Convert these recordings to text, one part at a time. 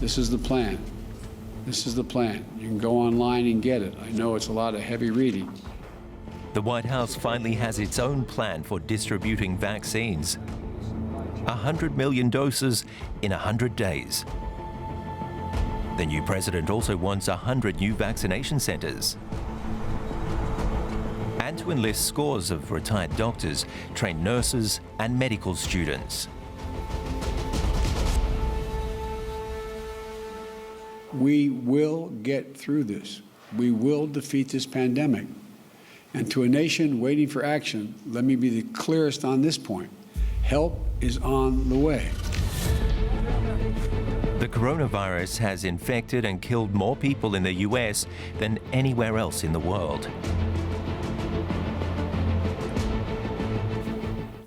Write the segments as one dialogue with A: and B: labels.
A: This is the plan. This is the plan. You can go online and get it. I know it's a lot of heavy reading.
B: The White House finally has its own plan for distributing vaccines. 100 million doses in 100 days. The new president also wants 100 new vaccination centers. And to enlist scores of retired doctors, trained nurses, and medical students.
A: We will get through this. We will defeat this pandemic. And to a nation waiting for action, let me be the clearest on this point. Help is on the way.
B: The coronavirus has infected and killed more people in the US than anywhere else in the world.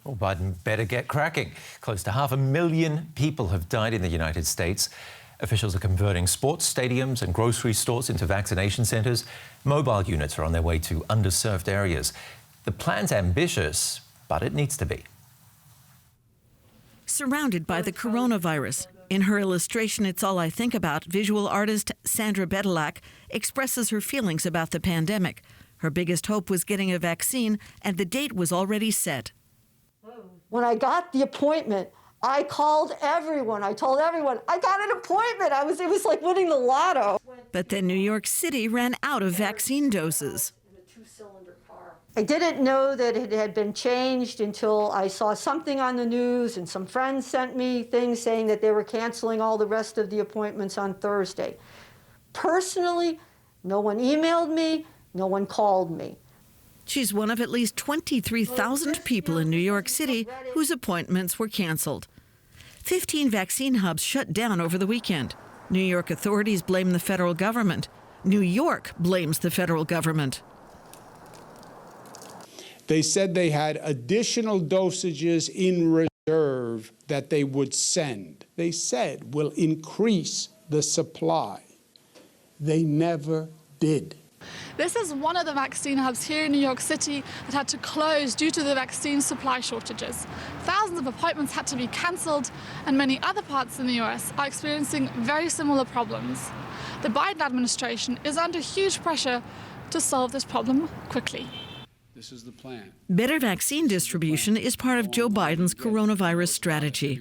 C: Well, Biden better get cracking. Close to 500,000 people have died in the United States. Officials are converting sports stadiums and grocery stores into vaccination centers. Mobile units are on their way to underserved areas. The plan's ambitious, but it needs to be.
D: Surrounded by the coronavirus. In her illustration, It's All I Think About, visual artist Sandra Bedelack expresses her feelings about the pandemic. Her biggest hope was getting a vaccine, and the date was already set.
E: When I got the appointment, I called everyone. I told everyone, I got an appointment. It was like winning the lotto.
D: But then New York City ran out of vaccine doses.
E: I didn't know that it had been changed until I saw something on the news, and some friends sent me things saying that they were canceling all the rest of the appointments on Thursday. Personally, no one emailed me, no one called me.
D: She's one of at least 23,000 people in New York City whose appointments were canceled. 15 vaccine hubs shut down over the weekend. New York authorities blame the federal government. New York blames the federal government.
F: They said they had additional dosages in reserve that they would send. They said will increase the supply. They never did.
G: This is one of the vaccine hubs here in New York City that had to close due to the vaccine supply shortages. Thousands of appointments had to be cancelled, and many other parts in the US are experiencing very similar problems. The Biden administration is under huge pressure to solve this problem quickly.
A: This is the plan.
D: Better vaccine distribution is part of Joe Biden's coronavirus strategy.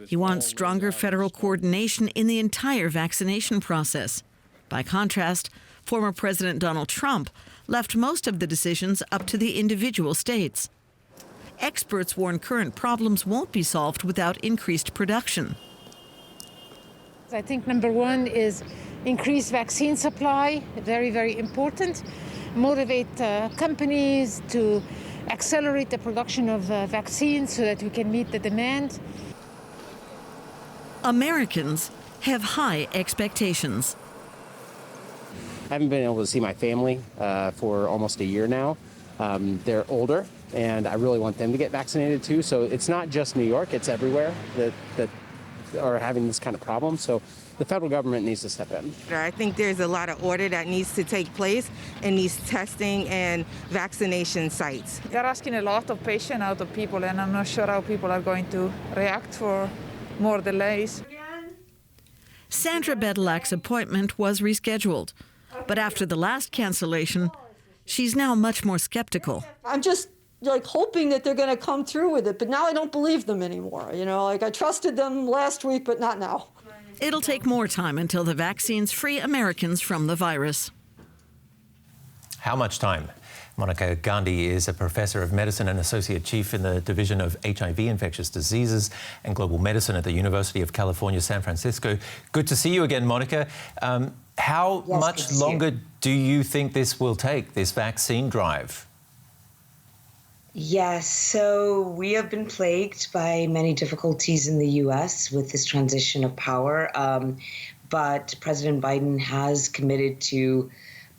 D: He wants stronger federal coordination in the entire vaccination process. By contrast, former President Donald Trump left most of the decisions up to the individual states. Experts warn current problems won't be solved without increased production.
H: I think number one is increased vaccine supply, very, very important. Motivate companies to accelerate the production of vaccines so that we can meet the demand.
D: Americans have high expectations.
I: I haven't been able to see my family for almost a year now. They're older, and I really want them to get vaccinated too. So it's not just New York, it's everywhere that are having this kind of problem. So the federal government needs to step in.
J: I think there's a lot of order that needs to take place in these testing and vaccination sites.
K: They're asking a lot of patience out of people, and I'm not sure how people are going to react for more delays.
D: Sandra Bedelack's appointment was rescheduled. But after the last cancellation, she's now much more skeptical.
E: I'm just hoping that they're going to come through with it, but now I don't believe them anymore. I trusted them last week, but not now.
D: It'll take more time until the vaccines free Americans from the virus.
C: How much time? Monica Gandhi is a professor of medicine and associate chief in the Division of HIV Infectious Diseases and Global Medicine at the University of California, San Francisco. Good to see you again, Monica. How much longer do you think this will take, this vaccine drive?
L: Yes, so we have been plagued by many difficulties in the U.S. with this transition of power, but President Biden has committed to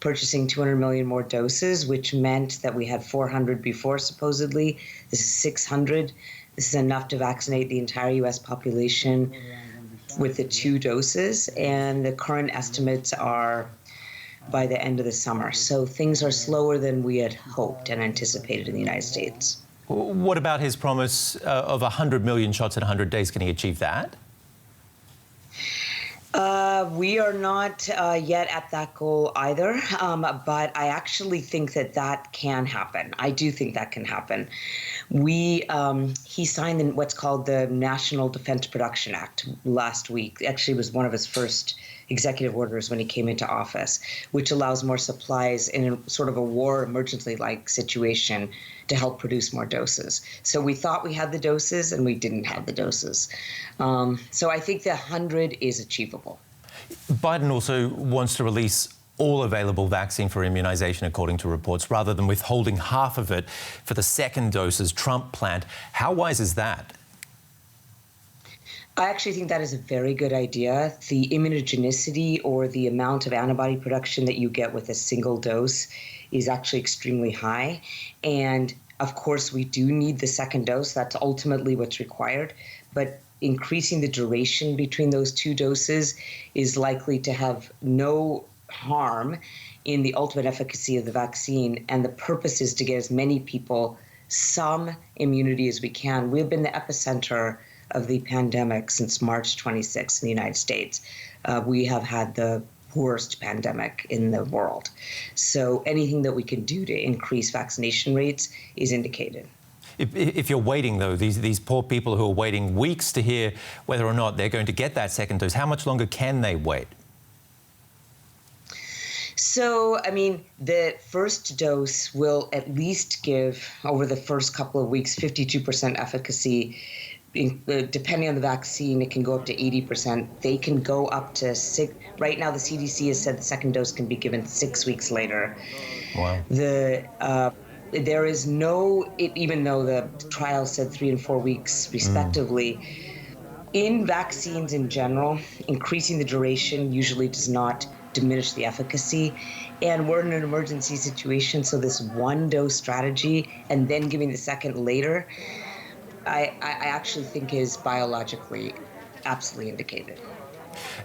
L: purchasing 200 million more doses, which meant that we had 400 before, supposedly. This is 600. This is enough to vaccinate the entire U.S. population with the 2 doses, and the current estimates are by the end of the summer. So things are slower than we had hoped and anticipated in the United States.
C: What about his promise of 100 million shots in 100 days? Can he achieve that?
L: We are not yet at that goal either, but I actually think that can happen. I do think that can happen. He signed what's called the National Defense Production Act last week. Actually, it was one of his first executive orders when he came into office, which allows more supplies in a sort of a war emergency-like situation to help produce more doses. So we thought we had the doses and we didn't have the doses. So I think the 100 is achievable.
C: Biden also wants to release all available vaccine for immunization, according to reports, rather than withholding half of it for the second dose as Trump planned. How wise is that?
L: I actually think that is a very good idea. The immunogenicity, or the amount of antibody production that you get with a single dose, is actually extremely high. And of course, we do need the second dose. That's ultimately what's required. But increasing the duration between those two doses is likely to have no harm in the ultimate efficacy of the vaccine. And the purpose is to get as many people some immunity as we can. We've been the epicenter of the pandemic since March 26th in the United States. We have had the worst pandemic in the world. So anything that we can do to increase vaccination rates is indicated.
C: If you're waiting, though, these poor people who are waiting weeks to hear whether or not they're going to get that second dose, how much longer can they wait?
L: So, I mean, the first dose will at least give, over the first couple of weeks, 52% efficacy. Depending on the vaccine, it can go up to 80%. They can go up to 6. Right now, the CDC has said the second dose can be given 6 weeks later.
C: Wow.
L: There is no, even though the trial said 3 and 4 weeks respectively, in vaccines in general, increasing the duration usually does not diminish the efficacy. And we're in an emergency situation, so this one dose strategy and then giving the second later, I actually think is biologically absolutely indicated.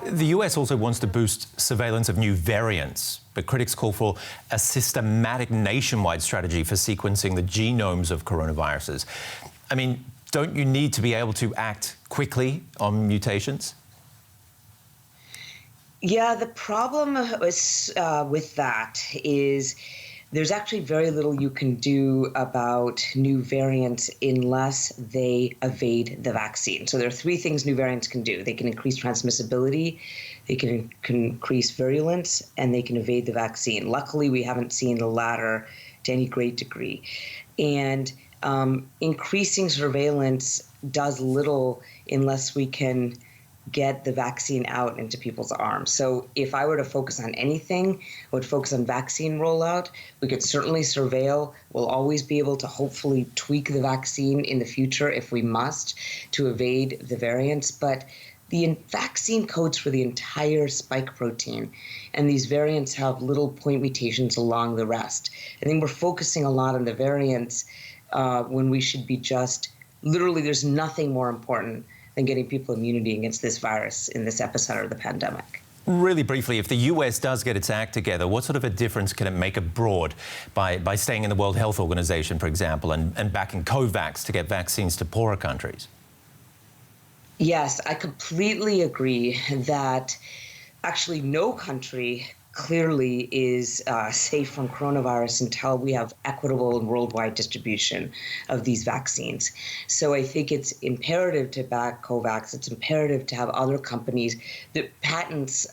C: The US also wants to boost surveillance of new variants, but critics call for a systematic nationwide strategy for sequencing the genomes of coronaviruses. I mean, don't you need to be able to act quickly on mutations?
L: Yeah, the problem with that is there's actually very little you can do about new variants unless they evade the vaccine. So there are 3 things new variants can do. They can increase transmissibility, they can increase virulence, and they can evade the vaccine. Luckily, we haven't seen the latter to any great degree. And increasing surveillance does little unless we can get the vaccine out into people's arms. So if I were to focus on anything, I would focus on vaccine rollout. We could certainly surveil. We'll always be able to hopefully tweak the vaccine in the future if we must to evade the variants. But the vaccine codes for the entire spike protein, and these variants have little point mutations along the rest. I think we're focusing a lot on the variants when we should be just, literally, there's nothing more important than getting people immunity against this virus in this epicenter of the pandemic.
C: Really briefly, if the US does get its act together, what sort of a difference can it make abroad by staying in the World Health Organization, for example, and backing COVAX to get vaccines to poorer countries?
L: Yes, I completely agree that actually no country clearly is safe from coronavirus until we have equitable and worldwide distribution of these vaccines. So I think it's imperative to back COVAX. It's imperative to have other companies. The patents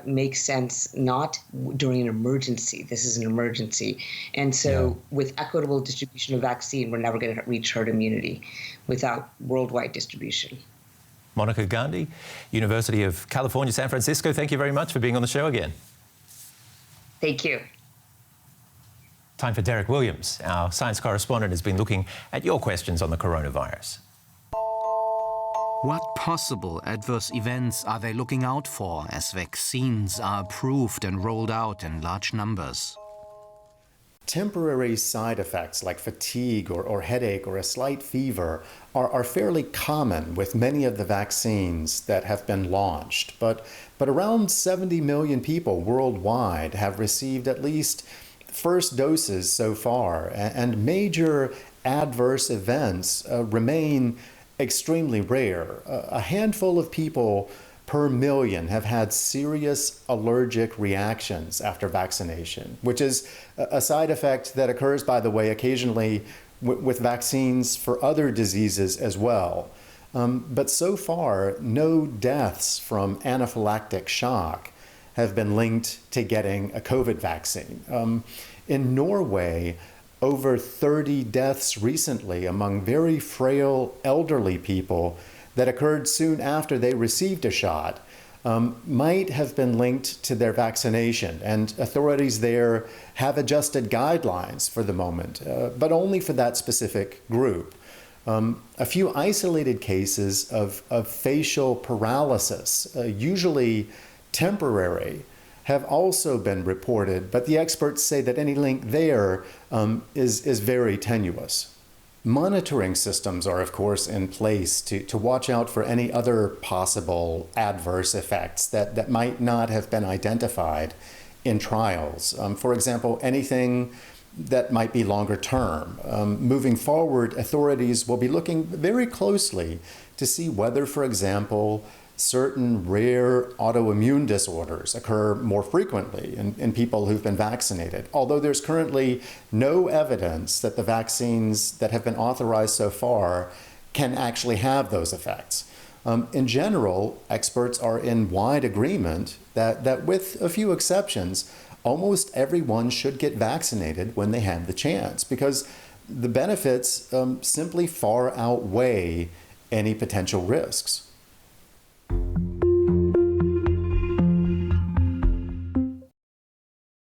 L: make sense not during an emergency. This is an emergency. And so with equitable distribution of vaccine, we're never going to reach herd immunity without worldwide distribution.
C: Monica Gandhi, University of California, San Francisco, thank you very much for being on the show again.
L: Thank you.
C: Time for Derek Williams. Our science correspondent has been looking at your questions on the coronavirus.
M: What possible adverse events are they looking out for as vaccines are approved and rolled out in large numbers?
N: Temporary side effects like fatigue or headache or a slight fever are fairly common with many of the vaccines that have been launched. But around 70 million people worldwide have received at least first doses so far, and major adverse events remain extremely rare. A handful of people per million have had serious allergic reactions after vaccination, which is a side effect that occurs, by the way, occasionally with vaccines for other diseases as well. But so far, no deaths from anaphylactic shock have been linked to getting a COVID vaccine. In Norway, over 30 deaths recently among very frail elderly people that occurred soon after they received a shot might have been linked to their vaccination, and authorities there have adjusted guidelines for the moment, but only for that specific group. A few isolated cases of facial paralysis, usually temporary, have also been reported, but the experts say that any link there is very tenuous. Monitoring systems are, of course, in place to watch out for any other possible adverse effects that might not have been identified in trials. For example, anything that might be longer term. Moving forward, authorities will be looking very closely to see whether, for example, certain rare autoimmune disorders occur more frequently in people who've been vaccinated, although there's currently no evidence that the vaccines that have been authorized so far can actually have those effects. In general, experts are in wide agreement that with a few exceptions, almost everyone should get vaccinated when they have the chance, because the benefits simply far outweigh any potential risks.